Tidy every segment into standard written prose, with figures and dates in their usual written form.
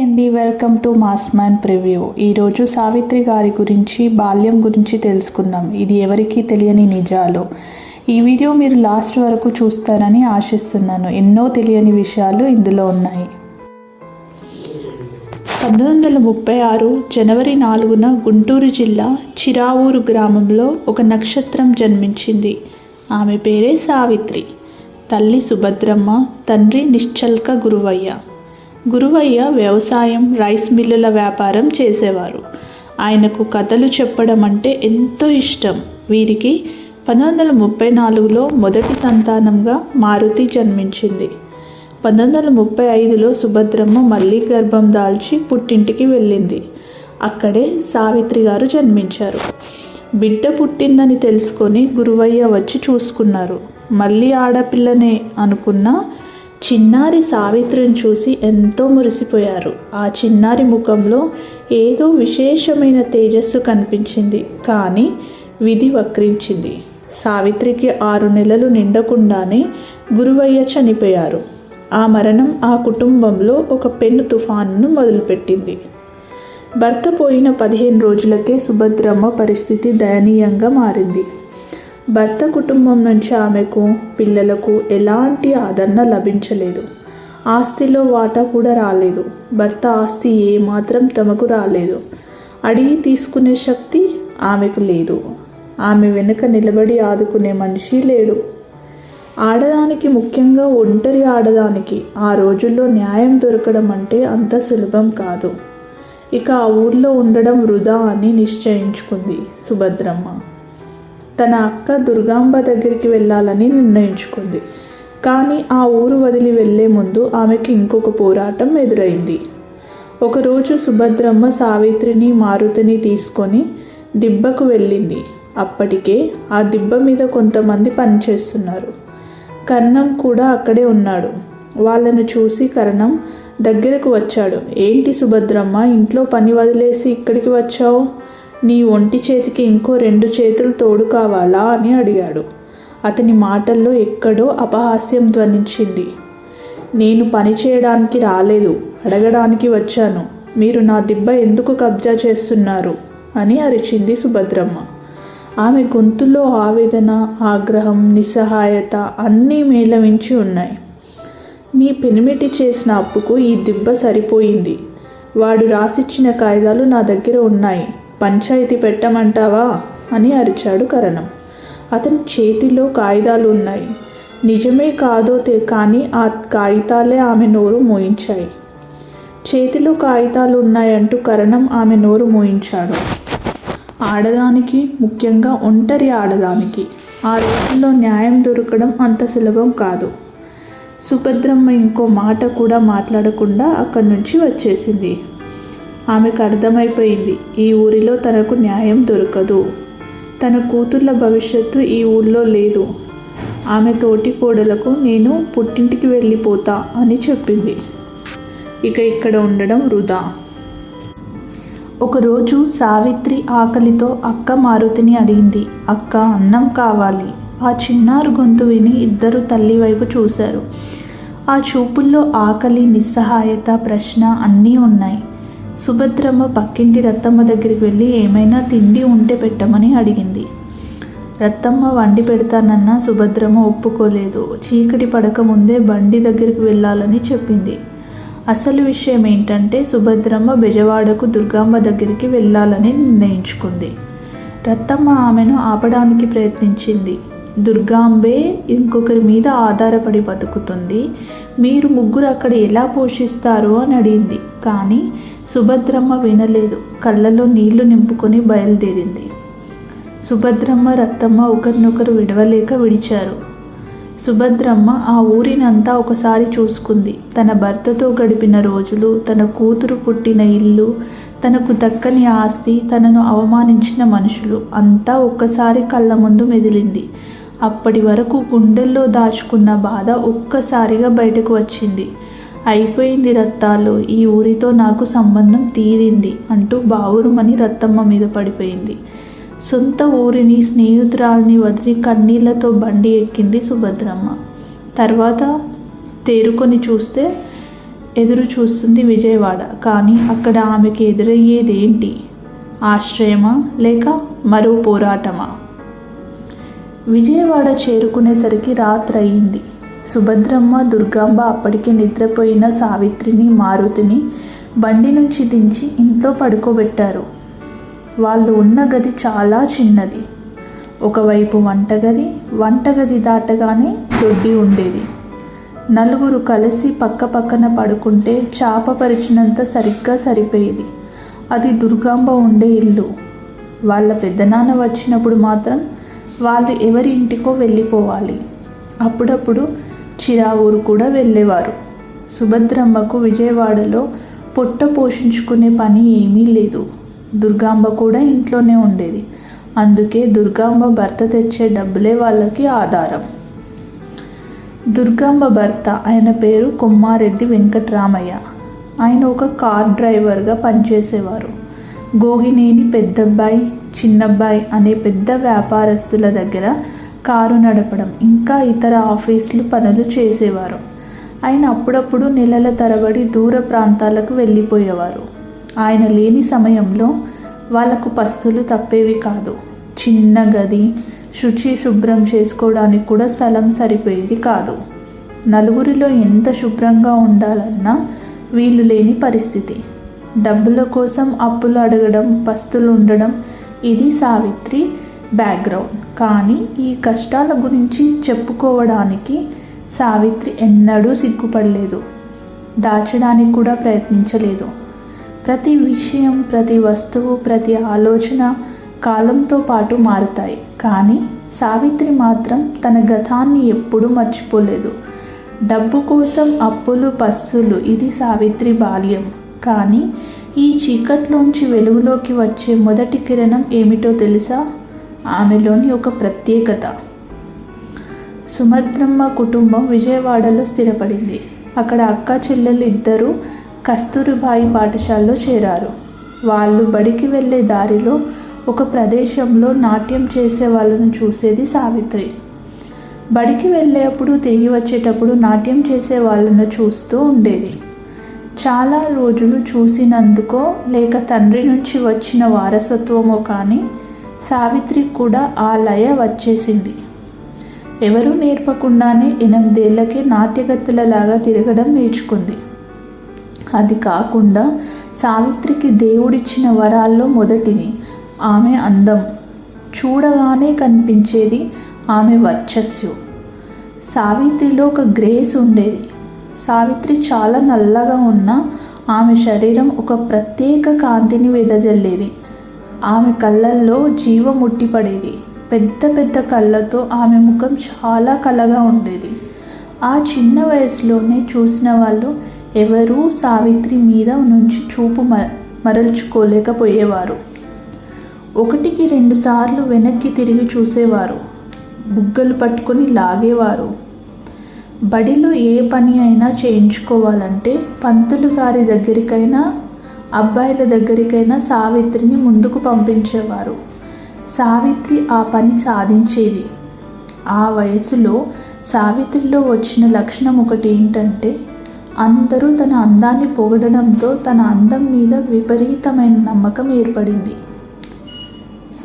అండి, welcome to mass man preview. ఈరోజు సావిత్రి గారి గురించి, బాల్యం గురించి తెలుసుకుందాం. ఇది ఎవరికీ తెలియని నిజాలు. ఈ వీడియో మీరు లాస్ట్ వరకు చూస్తారని ఆశిస్తున్నాను. ఎన్నో తెలియని విషయాలు ఇందులో ఉన్నాయి. 1936 జనవరి 4న గుంటూరు జిల్లా చిరావూరు గ్రామంలో ఒక నక్షత్రం జన్మించింది. ఆమె పేరే సావిత్రి. తల్లి సుభద్రమ్మ, తండ్రి నిశ్చల్క గురువయ్య. గురువయ్య వ్యవసాయం, రైస్ మిల్లుల వ్యాపారం చేసేవారు. ఆయనకు కథలు చెప్పడం అంటే ఎంతో ఇష్టం. వీరికి 1934లో మొదటి సంతానంగా మారుతి జన్మించింది. 1935లో సుభద్రమ్మ మళ్ళీ గర్భం దాల్చి పుట్టింటికి వెళ్ళింది. అక్కడే సావిత్రి గారు జన్మించారు. బిడ్డ పుట్టిందని తెలుసుకొని గురువయ్య వచ్చి చూసుకున్నారు. మళ్ళీ ఆడపిల్లనే అనుకున్న చిన్నారి సావిత్రిని చూసి ఎంతో మురిసిపోయారు. ఆ చిన్నారి ముఖంలో ఏదో విశేషమైన తేజస్సు కనిపించింది. కానీ విధి వక్రించింది. సావిత్రికి 6 నెలలు నిండకుండానే గురువయ్య చనిపోయారు. ఆ మరణం ఆ కుటుంబంలో ఒక పెను తుఫానును మొదలుపెట్టింది. భర్త పోయిన 15 రోజులకే సుభద్రమ్మ పరిస్థితి దయనీయంగా మారింది. భర్త కుటుంబం నుంచి ఆమెకు, పిల్లలకు ఎలాంటి ఆదరణ లభించలేదు. ఆస్తిలో వాటా కూడా రాలేదు. భర్త ఆస్తి ఏమాత్రం తమకు రాలేదు. అడిగి తీసుకునే శక్తి ఆమెకు లేదు. ఆమె వెనుక నిలబడి ఆదుకునే మనిషి లేడు. ఆడదానికి, ముఖ్యంగా ఒంటరి ఆడదానికి ఆ రోజుల్లో న్యాయం దొరకడం అంటే అంత సులభం కాదు. ఇక ఆ ఊర్లో ఉండడం వృధా అని నిశ్చయించుకుంది సుభద్రమ్మ. తన అక్క దుర్గాంబ దగ్గరికి వెళ్ళాలని నిర్ణయించుకుంది. కానీ ఆ ఊరు వదిలి వెళ్లే ముందు ఆమెకి ఇంకొక పోరాటం ఎదురైంది. ఒకరోజు సుభద్రమ్మ సావిత్రిని, మారుతిని తీసుకొని దిబ్బకు వెళ్ళింది. అప్పటికే ఆ దిబ్బ మీద కొంతమంది పనిచేస్తున్నారు. కర్ణం కూడా అక్కడే ఉన్నాడు. వాళ్ళను చూసి కర్ణం దగ్గరకు వచ్చాడు. ఏంటి సుభద్రమ్మ, ఇంట్లో పని వదిలేసి ఇక్కడికి వచ్చావు? నీ ఒంటి చేతికి ఇంకో 2 చేతులు తోడు కావాలా అని అడిగాడు. అతని మాటల్లో ఎక్కడో అపహాస్యం ధ్వనించింది. నేను పని చేయడానికి రాలేదు, అడగడానికి వచ్చాను. మీరు నా దిబ్బ ఎందుకు కబ్జా చేస్తున్నారు అని అరిచింది సుభద్రమ్మ. ఆమె గొంతులో ఆవేదన, ఆగ్రహం, నిస్సహాయత అన్నీ మేళవించి ఉన్నాయి. నీ పెనిమిటి చేసిన అప్పుకు ఈ దిబ్బ సరిపోయింది. వాడు రాసిచ్చిన కాగితాలు నా దగ్గర ఉన్నాయి. పంచాయతీ పెట్టమంటావా అని అరిచాడు కరణం. అతని చేతిలో కాగితాలు ఉన్నాయి. నిజమే కాదో కానీ ఆ కాగితాలే ఆమె నోరు మోయించాయి. చేతిలో కాగితాలు ఉన్నాయంటూ కరణం ఆమె నోరు మోయించాడు. ఆడదానికి, ముఖ్యంగా ఒంటరి ఆడదానికి ఆ రోజుల్లో న్యాయం దొరకడం అంత సులభం కాదు. సుభద్రమ్మ ఇంకో మాట కూడా మాట్లాడకుండా అక్కడి నుంచి వచ్చేసింది. ఆమెకు అర్థమైపోయింది, ఈ ఊరిలో తనకు న్యాయం దొరకదు. తన కూతుర్ల భవిష్యత్తు ఈ ఊళ్ళో లేదు. ఆమె తోటి కోడలకు నేను పుట్టింటికి వెళ్ళిపోతా అని చెప్పింది. ఇక ఇక్కడ ఉండడం వృధా. ఒకరోజు సావిత్రి ఆకలితో అక్క మారుతిని అడిగింది. అక్క, అన్నం కావాలి. ఆ చిన్నారు గొంతు విని ఇద్దరు తల్లి వైపు చూశారు. ఆ చూపుల్లో ఆకలి, నిస్సహాయత, ప్రశ్న అన్నీ ఉన్నాయి. సుభద్రమ్మ పక్కింటి రత్తమ్మ దగ్గరికి వెళ్ళి ఏమైనా తిండి ఉంటే పెట్టమని అడిగింది. రత్తమ్మ వండి పెడతానన్నా సుభద్రమ్మ ఒప్పుకోలేదు. చీకటి పడక ముందే బండి దగ్గరికి వెళ్ళాలని చెప్పింది. అసలు విషయం ఏంటంటే సుభద్రమ్మ బెజవాడకు దుర్గాంబ దగ్గరికి వెళ్ళాలని నిర్ణయించుకుంది. రత్తమ్మ ఆమెను ఆపడానికి ప్రయత్నించింది. దుర్గాంబే ఇంకొకరి మీద ఆధారపడి బతుకుతుంది. మీరు ముగ్గురు అక్కడ ఎలా పోషిస్తారు అని అడిగింది. కానీ సుభద్రమ్మ వినలేదు. కళ్ళలో నీళ్లు నింపుకొని బయలుదేరింది. సుభద్రమ్మ, రత్తమ్మ ఒకరినొకరు విడవలేక విడిచారు. సుభద్రమ్మ ఆ ఊరినంతా ఒకసారి చూసుకుంది. తన భర్తతో గడిపిన రోజులు, తన కూతురు పుట్టిన ఇల్లు, తనకు దక్కని ఆస్తి, తనను అవమానించిన మనుషులు అంతా ఒక్కసారి కళ్ళ ముందు మెదిలింది. అప్పటి వరకు గుండెల్లో దాచుకున్న బాధ ఒక్కసారిగా బయటకు వచ్చింది. అయిపోయింది రత్తాలు, ఈ ఊరితో నాకు సంబంధం తీరింది అంటూ బావురుమని రత్తమ్మ మీద పడిపోయింది. సొంత ఊరిని, స్నేహితురాల్ని వదిలి కన్నీళ్లతో బండి ఎక్కింది సుభద్రమ్మ. తర్వాత తేరుకొని చూస్తే ఎదురు చూస్తుంది విజయవాడ. కానీ అక్కడ ఆమెకి ఎదురయ్యేది ఏంటి? ఆశ్రయమా లేక మరో పోరాటమా? విజయవాడ చేరుకునేసరికి రాత్రి అయింది. సుభద్రమ్మ, దుర్గాంబ అప్పటికే నిద్రపోయిన సావిత్రిని, మారుతిని బండి నుంచి దించి ఇంట్లో పడుకోబెట్టారు. వాళ్ళు ఉన్న గది చాలా చిన్నది. ఒకవైపు వంటగది దాటగానే దొడ్డి ఉండేది. నలుగురు కలిసి పక్క పక్కన పడుకుంటే చాప పరిచినంత సరిగ్గా సరిపోయేది. అది దుర్గాంబ ఉండే ఇల్లు. వాళ్ళ పెద్దనాన్న వచ్చినప్పుడు మాత్రం వాళ్ళు ఎవరి ఇంటికో వెళ్ళిపోవాలి. అప్పుడప్పుడు చిరావూరు కూడా వెళ్ళేవారు. సుభద్రమ్మకు విజయవాడలో పొట్ట పోషించుకునే పని ఏమీ లేదు. దుర్గాంబ కూడా ఇంట్లోనే ఉండేది. అందుకే దుర్గాంబ భర్త తెచ్చే డబ్బులే వాళ్ళకి ఆధారం. దుర్గాంబ భర్త, ఆయన పేరు కొమ్మారెడ్డి వెంకట్రామయ్య. ఆయన ఒక కార్ డ్రైవర్గా పనిచేసేవారు. గోగినేని పెద్దబ్బాయి, చిన్నబ్బాయి అనే పెద్ద వ్యాపారస్తుల దగ్గర కారు నడపడం, ఇంకా ఇతర ఆఫీసులు పనులు చేసేవారు. ఆయన అప్పుడప్పుడు నెలల తరబడి దూర ప్రాంతాలకు వెళ్ళిపోయేవారు. ఆయన లేని సమయంలో వాళ్లకు పస్తులు తప్పేవి కాదు. చిన్న గది, శుచి శుభ్రం చేసుకోవడానికి కూడా స్థలం సరిపోయేది కాదు. నలుగురిలో ఎంత శుభ్రంగా ఉండాలన్నా వీలు లేని పరిస్థితి. డబ్బుల కోసం అప్పులు అడగడం, పస్తులు ఉండడం, ఇది సావిత్రి బ్యాక్గ్రౌండ్. కానీ ఈ కష్టాల గురించి చెప్పుకోవడానికి సావిత్రి ఎన్నడూ సిగ్గుపడలేదు. దాచడానికి కూడా ప్రయత్నించలేదు. ప్రతి విషయం, ప్రతి వస్తువు, ప్రతి ఆలోచన కాలంతో పాటు మారుతాయి. కానీ సావిత్రి మాత్రం తన గతాన్ని ఎప్పుడూ మర్చిపోలేదు. డబ్బు కోసం అప్పులు, పస్సులు, ఇది సావిత్రి బాల్యం. కానీ ఈ చీకట్లోంచి వెలుగులోకి వచ్చే మొదటి కిరణం ఏమిటో తెలుసా? ఆమెలోని ఒక ప్రత్యేకత. సుభద్రమ్మ కుటుంబం విజయవాడలో స్థిరపడింది. అక్కడ అక్క చెల్లెలు ఇద్దరూ కస్తూరిబాయి పాఠశాలలో చేరారు. వాళ్ళు బడికి వెళ్ళే దారిలో ఒక ప్రదేశంలో నాట్యం చేసే వాళ్ళను చూసేది సావిత్రి. బడికి వెళ్ళేటప్పుడు, తిరిగి వచ్చేటప్పుడు నాట్యం చేసే వాళ్ళను చూస్తూ ఉండేది. చాలా రోజులు చూసినందుకో లేక తండ్రి నుంచి వచ్చిన వారసత్వమో కానీ సావిత్రికి కూడా ఆ లయ వచ్చేసింది. ఎవరూ నేర్పకుండానే 8 ఏళ్లకే నాట్యగత్తెలలాగా తిరగడం నేర్చుకుంది. అది కాకుండా సావిత్రికి దేవుడిచ్చిన వరాల్లో మొదటిది ఆమె అందం. చూడగానే కనిపించేది ఆమె వర్చస్సు. సావిత్రిలో ఒక గ్రేస్ ఉండేది. సావిత్రి చాలా నల్లగా ఉన్న ఆమె శరీరం ఒక ప్రత్యేక కాంతిని వెదజల్లేది. ఆమె కళ్ళల్లో జీవం ఉట్టిపడేది. పెద్ద పెద్ద కళ్ళతో ఆమె ముఖం చాలా కళగా ఉండేది. ఆ చిన్న వయసులోనే చూసిన వాళ్ళు ఎవరూ సావిత్రి మీద నుంచి చూపు మరల్చుకోలేకపోయేవారు. 1-2 సార్లు వెనక్కి తిరిగి చూసేవారు. బుగ్గలు పట్టుకొని లాగేవారు. బడిలో ఏ పని అయినా చేయించుకోవాలంటే పంతులు గారి దగ్గరికైనా, అబ్బాయిల దగ్గరికైనా సావిత్రిని ముందుకు పంపించేవారు. సావిత్రి ఆ పని సాధించేది. ఆ వయసులో సావిత్రిలో వచ్చిన లక్షణం ఒకటి ఏంటంటే, అందరూ తన అందాన్ని పొగడడంతో తన అందం మీద విపరీతమైన నమ్మకం ఏర్పడింది.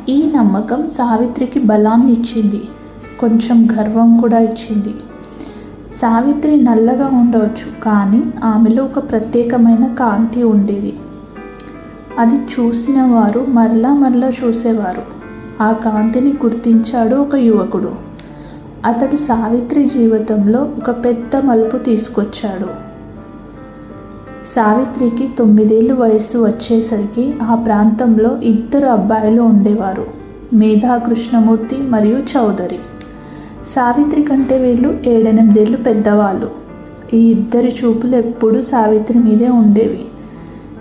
ఈ నమ్మకం సావిత్రికి బలాన్ని ఇచ్చింది, కొంచెం గర్వం కూడా ఇచ్చింది. సావిత్రి నల్లగా ఉండవచ్చు, కానీ ఆమెలో ఒక ప్రత్యేకమైన కాంతి ఉండేది. అది చూసిన వారు మరలా చూసేవారు. ఆ కాంతిని గుర్తించాడు ఒక యువకుడు. అతడు సావిత్రి జీవితంలో ఒక పెద్ద మలుపు తీసుకొచ్చాడు. సావిత్రికి 9 ఏళ్ళు వయసు వచ్చేసరికి ఆ ప్రాంతంలో 2 అబ్బాయిలు ఉండేవారు, మేధా కృష్ణమూర్తి మరియు చౌదరి. సావిత్రి కంటే వీళ్ళు 7-8 ఏళ్ళు పెద్దవాళ్ళు. ఈ ఇద్దరి చూపులు ఎప్పుడూ సావిత్రి మీదే ఉండేవి.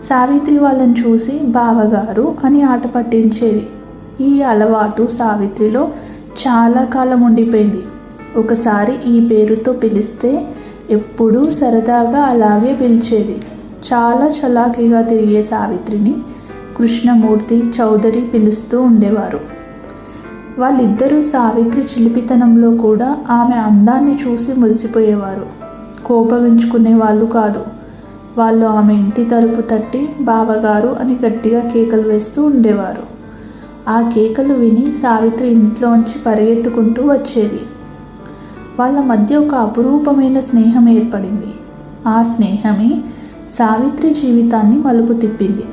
సావిత్రి వాళ్ళని చూసి బావగారు అని ఆట పట్టించేది. ఈ అలవాటు సావిత్రిలో చాలా కాలం ఉండిపోయింది. ఒకసారి ఈ పేరుతో పిలిస్తే ఎప్పుడూ సరదాగా అలాగే పిలిచేది. చాలా చలాకీగా తిరిగే సావిత్రిని కృష్ణమూర్తి, చౌదరి పిలుస్తూ ఉండేవారు. వాళ్ళిద్దరూ సావిత్రి చిలిపితనంలో కూడా ఆమె అందాన్ని చూసి మురిసిపోయేవారు. కోపగించుకునే వాళ్ళు కాదు. వాళ్ళు ఆమె ఇంటి తలుపు తట్టి బావగారు అని గట్టిగా కేకలు వేస్తూ ఉండేవారు. ఆ కేకలు విని సావిత్రి ఇంట్లోంచి పరిగెత్తుకుంటూ వచ్చేది. వాళ్ళ మధ్య ఒక అపురూపమైన స్నేహం ఏర్పడింది. ఆ స్నేహమే సావిత్రి జీవితాన్ని మలుపు తిప్పింది.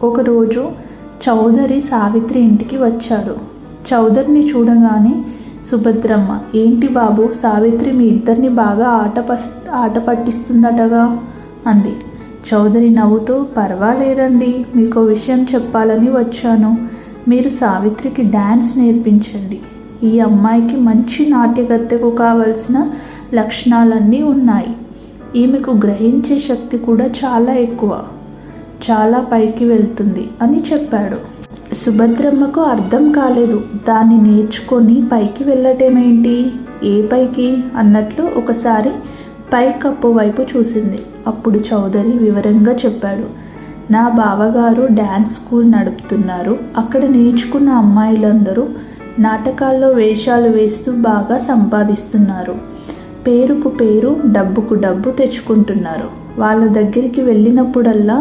ఒకరోజు చౌదరి సావిత్రి ఇంటికి వచ్చాడు. చౌదరిని చూడగానే సుభద్రమ్మ, ఏంటి బాబు, సావిత్రి మీ ఇద్దరిని బాగా ఆట పట్టిస్తుందటగా అంది. చౌదరి నవ్వుతూ, పర్వాలేదండి, మీకు విషయం చెప్పాలని వచ్చాను. మీరు సావిత్రికి డ్యాన్స్ నేర్పించండి. ఈ అమ్మాయికి మంచి నాట్యగత్తెకు కావలసిన లక్షణాలన్నీ ఉన్నాయి. ఈమెకు గ్రహించే శక్తి కూడా చాలా ఎక్కువ, చాలా పైకి వెళ్తుంది అని చెప్పాడు. సుభద్రమ్మకు అర్థం కాలేదు. దాన్ని నేర్చుకొని పైకి వెళ్ళటమేంటి, ఏ పైకి అన్నట్లు ఒకసారి పైకప్పు వైపు చూసింది. అప్పుడు చౌదరి వివరంగా చెప్పాడు. నా బావగారు డ్యాన్స్ స్కూల్ నడుపుతున్నారు. అక్కడ నేర్చుకున్న అమ్మాయిలందరూ నాటకాల్లో వేషాలు వేస్తూ బాగా సంపాదిస్తున్నారు. పేరుకు పేరు, డబ్బుకు డబ్బు తెచ్చుకుంటున్నారు. వాళ్ళ దగ్గరికి వెళ్ళినప్పుడల్లా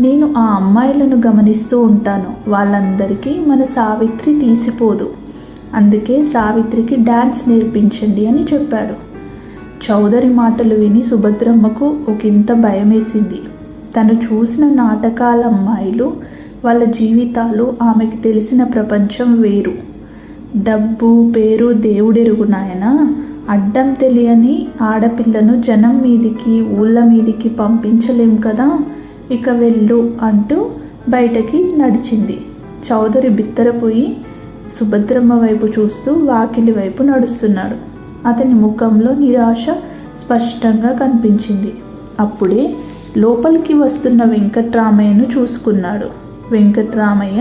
నేను ఆ అమ్మాయిలను గమనిస్తూ ఉంటాను. వాళ్ళందరికీ మన సావిత్రి తీసిపోదు. అందుకే సావిత్రికి డ్యాన్స్ నేర్పించండి అని చెప్పాడు. చౌదరి మాటలు విని సుభద్రమ్మకు ఒకంత భయమేసింది. తను చూసిన నాటకాల అమ్మాయిలు, వాళ్ళ జీవితాలు, ఆమెకు తెలిసిన ప్రపంచం వేరు. డబ్బు, పేరు దేవుడెరుగునాయన. అడ్డం తెలియని ఆడపిల్లను జనం మీదికి, ఊళ్ళ మీదికి పంపించలేం కదా, ఇక వెళ్ళు అంటూ బయటకి నడిచింది. చౌదరి బిత్తరపోయి సుభద్రమ్మ వైపు చూస్తూ వాకిలి వైపు నడుస్తున్నాడు. అతని ముఖంలో నిరాశ స్పష్టంగా కనిపించింది. అప్పుడే లోపలికి వస్తున్న వెంకట్రామయ్యను చూసుకున్నాడు. వెంకట్రామయ్య,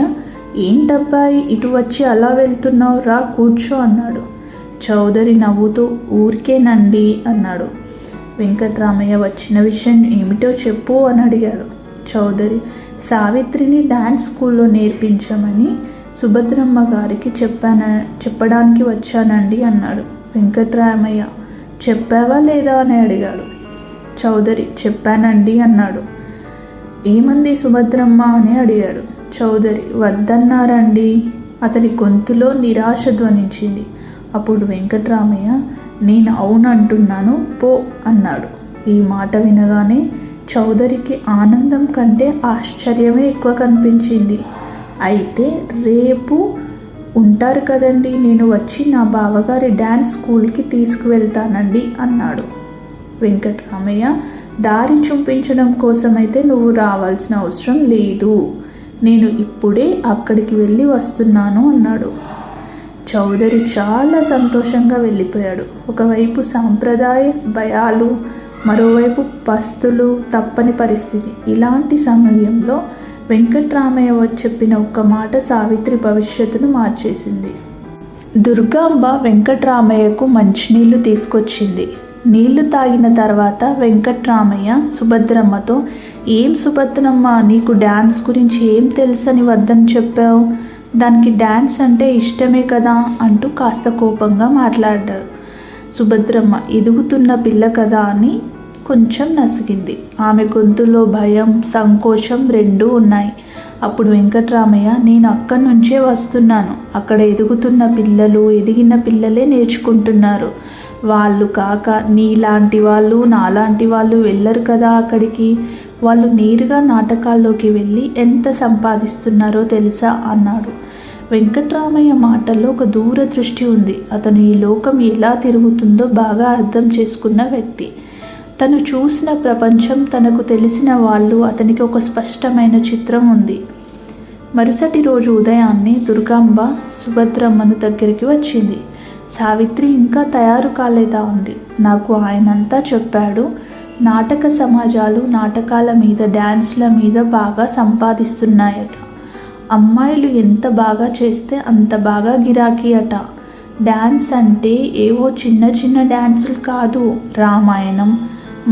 ఏంటబ్బాయి ఇటు వచ్చి అలా వెళ్తున్నావు, రా కూర్చో అన్నాడు. చౌదరి నవ్వుతూ, ఊరికేనండి అన్నాడు. వెంకట్రామయ్య వచ్చిన విషయం ఏమిటో చెప్పు అని అడిగాడు. చౌదరి, సావిత్రిని డ్యాన్స్ స్కూల్లో నేర్పించమని సుభద్రమ్మ గారికి చెప్పడానికి వచ్చానండి అన్నాడు. వెంకట్రామయ్య, చెప్పావా లేదా అని అడిగాడు. చౌదరి, చెప్పానండి అన్నాడు. ఏమంది సుభద్రమ్మ అని అడిగాడు. చౌదరి, వద్దన్నారండి. అతని గొంతులో నిరాశ ధ్వనించింది. అప్పుడు వెంకట్రామయ్య, నేను అవునంటున్నాను పో అన్నాడు. ఈ మాట వినగానే చౌదరికి ఆనందం కంటే ఆశ్చర్యమే ఎక్కువ కనిపించింది. అయితే రేపు ఉంటారు కదండి, నేను వచ్చి నా బావగారి డ్యాన్స్ స్కూల్కి తీసుకువెళ్తానండి అన్నాడు. వెంకట్రామయ్య, దారి చూపించడం కోసమైతే నువ్వు రావాల్సిన అవసరం లేదు, నేను ఇప్పుడే అక్కడికి వెళ్ళి వస్తున్నాను అన్నాడు. చౌదరి చాలా సంతోషంగా వెళ్ళిపోయాడు. ఒకవైపు సాంప్రదాయ భయాలు, మరోవైపు పస్తులు తప్పని పరిస్థితి. ఇలాంటి సమయంలో వెంకట్రామయ్య చెప్పిన ఒక్క మాట సావిత్రి భవిష్యత్తును మార్చేసింది. దుర్గాంబ వెంకట్రామయ్యకు మంచినీళ్లు తీసుకొచ్చింది. నీళ్లు తాగిన తర్వాత వెంకట్రామయ్య సుభద్రమ్మతో, ఏం సుభద్రమ్మ, నీకు డ్యాన్స్ గురించి ఏం తెలుసని వద్దని చెప్పావు, దానికి డ్యాన్స్ అంటే ఇష్టమే కదా అంటూ కాస్త కోపంగా మాట్లాడారు. సుభద్రమ్మ ఎదుగుతున్న పిల్ల కదా అని కొంచెం నసిగింది. ఆమె గొంతులో భయం, సంకోచం రెండూ ఉన్నాయి. అప్పుడు వెంకట్రామయ్య, నేను అక్కడి నుంచే వస్తున్నాను. అక్కడ ఎదుగుతున్న పిల్లలు, ఎదిగిన పిల్లలే నేర్చుకుంటున్నారు. వాళ్ళు కాక నీలాంటి వాళ్ళు, నాలాంటి వాళ్ళు వెళ్ళరు కదా అక్కడికి. వాళ్ళు నేరుగా నాటకాల్లోకి వెళ్ళి ఎంత సంపాదిస్తున్నారో తెలుసా అన్నాడు. వెంకట్రామయ్య మాటల్లో ఒక దూరదృష్టి ఉంది. అతను ఈ లోకం ఎలా తిరుగుతుందో బాగా అర్థం చేసుకున్న వ్యక్తి. తను చూసిన ప్రపంచం, తనకు తెలిసిన వాళ్ళు, అతనికి ఒక స్పష్టమైన చిత్రం ఉంది. మరుసటి రోజు ఉదయాన్నే దుర్గాంబ సుభద్రమ్మను దగ్గరికి వచ్చింది. సావిత్రి ఇంకా తయారు కాలేదా అంది. నాకు ఆయనంతా చెప్పాడు. నాటక సమాజాలు నాటకాల మీద, డ్యాన్స్ల మీద బాగా సంపాదిస్తున్నాయట. అమ్మాయిలు ఎంత బాగా చేస్తే అంత బాగా గిరాకీ అట. డ్యాన్స్ అంటే ఏవో చిన్న చిన్న డ్యాన్సులు కాదు, రామాయణం,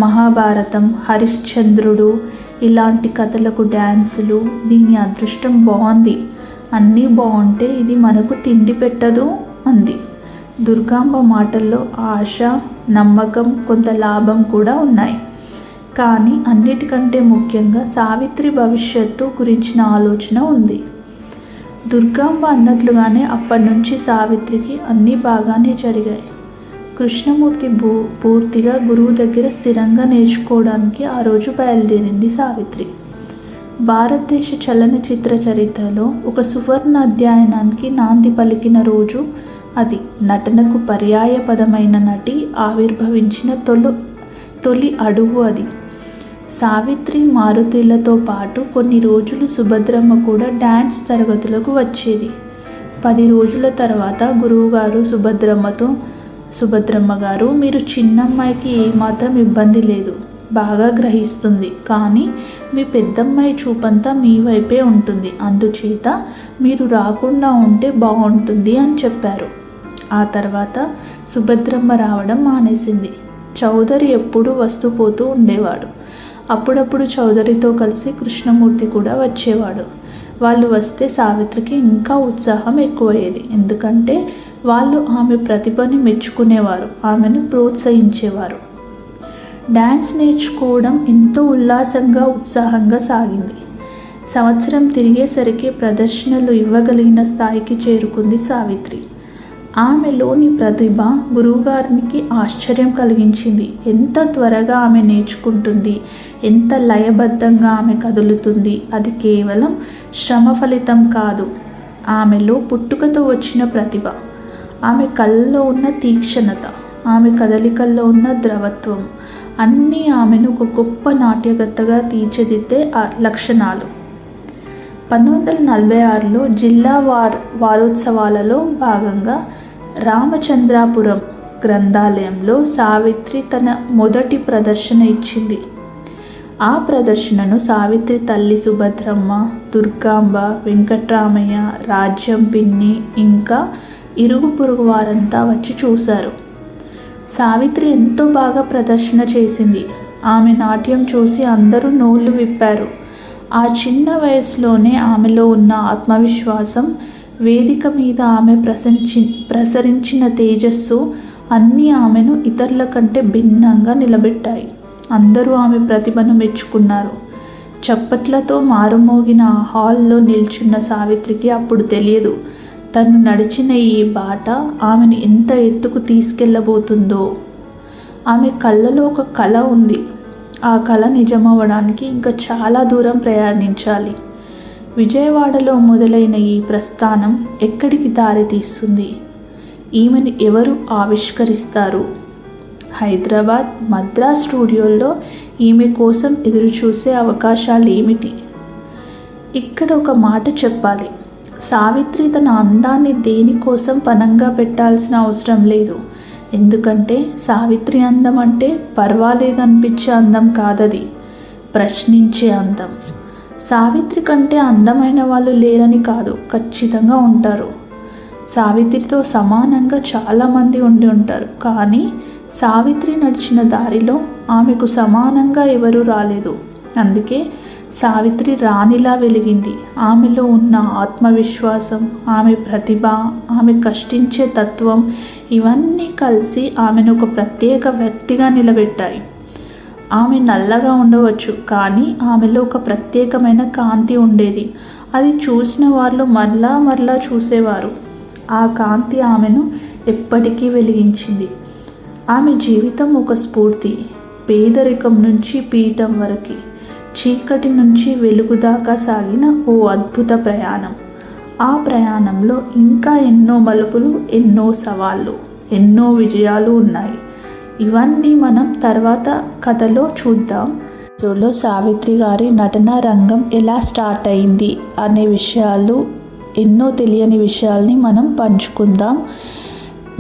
మహాభారతం, హరిశ్చంద్రుడు ఇలాంటి కథలకు డ్యాన్సులు. దీని అదృష్టం బాగుంది. అన్నీ బాగుంటే ఇది మనకు తిండి పెట్టదు అంది. దుర్గాంబ మాటల్లో ఆశ, నమ్మకం, కొంత లాభం కూడా ఉన్నాయి. కానీ అన్నిటికంటే ముఖ్యంగా సావిత్రి భవిష్యత్తు గురించిన ఆలోచన ఉంది. దుర్గాంబ అన్నట్లుగానే అప్పటి నుంచి సావిత్రికి అన్నీ బాగానే జరిగాయి. కృష్ణమూర్తి పూర్తిగా గురువు దగ్గర స్థిరంగా నేర్చుకోవడానికి ఆ రోజు బయలుదేరింది సావిత్రి. భారతదేశ చలనచిత్ర చరిత్రలో ఒక సువర్ణ అధ్యాయానికి నాంది పలికిన రోజు అది. నటనకు పర్యాయపదమైన నటి ఆవిర్భవించిన తొలి అడుగు అది. సావిత్రి, మారుతిలతో పాటు కొన్ని రోజులు సుభద్రమ్మ కూడా డ్యాన్స్ తరగతులకు వచ్చేది. 10 రోజుల తర్వాత గురువుగారు సుభద్రమ్మ గారు, మీరు చిన్నమ్మాయికి ఏమాత్రం ఇబ్బంది లేదు, బాగా గ్రహిస్తుంది, కానీ మీ పెద్దమ్మాయి చూపంతా మీ వైపే ఉంటుంది, అందుచేత మీరు రాకుండా ఉంటే బాగుంటుంది అని చెప్పారు. ఆ తర్వాత సుభద్రమ్మ రావడం మానేసింది. చౌదరి ఎప్పుడూ వస్తూ పోతూ ఉండేవాడు. అప్పుడప్పుడు చౌదరితో కలిసి కృష్ణమూర్తి కూడా వచ్చేవాడు. వాళ్ళు వస్తే సావిత్రికి ఇంకా ఉత్సాహం ఎక్కువయ్యేది. ఎందుకంటే వాళ్ళు ఆమె ప్రతిభని మెచ్చుకునేవారు, ఆమెను ప్రోత్సహించేవారు. డ్యాన్స్ నేర్చుకోవడం ఎంతో ఉల్లాసంగా, ఉత్సాహంగా సాగింది. సంవత్సరం తిరిగేసరికి ప్రదర్శనలు ఇవ్వగలిగిన స్థాయికి చేరుకుంది సావిత్రి. ఆమెలోని ప్రతిభ గురువుగారికి ఆశ్చర్యం కలిగించింది. ఎంత త్వరగా ఆమె నేర్చుకుంటుంది, ఎంత లయబద్ధంగా ఆమె కదులుతుంది. అది కేవలం శ్రమ ఫలితం కాదు, ఆమెలో పుట్టుకతో వచ్చిన ప్రతిభ. ఆమె కళ్ళలో ఉన్న తీక్షణత, ఆమె కదలికల్లో ఉన్న ద్రవత్వం అన్నీ ఆమెను ఒక గొప్ప నాట్యగత్తగా తీర్చిదిద్దే లక్షణాలు. 1946లో జిల్లా వారోత్సవాలలో భాగంగా రామచంద్రాపురం గ్రంథాలయంలో సావిత్రి తన మొదటి ప్రదర్శన ఇచ్చింది. ఆ ప్రదర్శనను సావిత్రి తల్లి సుభద్రమ్మ, దుర్గాంబ, వెంకట్రామయ్య, రాజ్యం పిన్ని ఇంకా ఇరుగు పొరుగు వారంతా వచ్చి చూశారు. సావిత్రి ఎంతో బాగా ప్రదర్శన చేసింది. ఆమె నాట్యం చూసి అందరూ నోళ్ళు విప్పారు. ఆ చిన్న వయసులోనే ఆమెలో ఉన్న ఆత్మవిశ్వాసం, వేదిక మీద ఆమె ప్రసరించిన తేజస్సు అన్నీ ఆమెను ఇతరుల కంటే భిన్నంగా నిలబెట్టాయి. అందరూ ఆమె ప్రతిభను మెచ్చుకున్నారు. చప్పట్లతో మారుమోగిన ఆ హాల్లో నిల్చున్న సావిత్రికి అప్పుడు తెలియదు, తను నడిచిన ఈ బాట ఆమెను ఎంత ఎత్తుకు తీసుకెళ్ళబోతుందో. ఆమె కళ్ళలో ఒక కళ ఉంది. ఆ కళ నిజమవ్వడానికి ఇంకా చాలా దూరం ప్రయాణించాలి. విజయవాడలో మొదలైన ఈ ప్రస్థానం ఎక్కడికి దారి తీస్తుంది? ఈమెను ఎవరు ఆవిష్కరిస్తారు? హైదరాబాద్, మద్రాస్ స్టూడియోల్లో ఈమె కోసం ఎదురుచూసే అవకాశాలు ఏమిటి? ఇక్కడ ఒక మాట చెప్పాలి. సావిత్రి తన అందాన్ని దేనికోసం పణంగా పెట్టాల్సిన అవసరం లేదు. ఎందుకంటే సావిత్రి అందం అంటే పర్వాలేదనిపించే అందం కాదది, ప్రశ్నించే అందం. సావిత్రి కంటే అందమైన వాళ్ళు లేరని కాదు, ఖచ్చితంగా ఉంటారు. సావిత్రితో సమానంగా చాలామంది ఉండి ఉంటారు. కానీ సావిత్రి నడిచిన దారిలో ఆమెకు సమానంగా ఎవరూ రాలేదు. అందుకే సావిత్రి రాణిలా వెలిగింది. ఆమెలో ఉన్న ఆత్మవిశ్వాసం, ఆమె ప్రతిభ, ఆమె కష్టించే తత్వం ఇవన్నీ కలిసి ఆమెను ఒక ప్రత్యేక వ్యక్తిగా నిలబెట్టాయి. ఆమె నల్లగా ఉండవచ్చు, కానీ ఆమెలో ఒక ప్రత్యేకమైన కాంతి ఉండేది. అది చూసిన వాళ్ళు మరలా చూసేవారు. ఆ కాంతి ఆమెను ఎప్పటికీ వెలిగించింది. ఆమె జీవితం ఒక స్ఫూర్తి. పేదరికం నుంచి పీఠం వరకు, చీకటి నుంచి వెలుగు దాకా సాగిన ఓ అద్భుత ప్రయాణం. ఆ ప్రయాణంలో ఇంకా ఎన్నో మలుపులు, ఎన్నో సవాళ్ళు, ఎన్నో విజయాలు ఉన్నాయి. ఇవన్నీ మనం తర్వాత కథలో చూద్దాం. సోలో సావిత్రి గారి నటనా రంగం ఎలా స్టార్ట్ అయింది అనే విషయాలు, ఎన్నో తెలియని విషయాల్ని మనం పంచుకుందాం.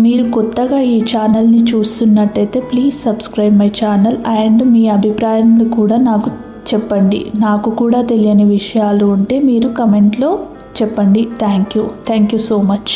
మీరు కొత్తగా ఈ ఛానల్ని చూస్తున్నట్టయితే please subscribe my channel and మీ అభిప్రాయాన్ని కూడా నాకు చెప్పండి. నాకు కూడా తెలియని విషయాలు ఉంటే మీరు కమెంట్లో చెప్పండి. Thank you so much.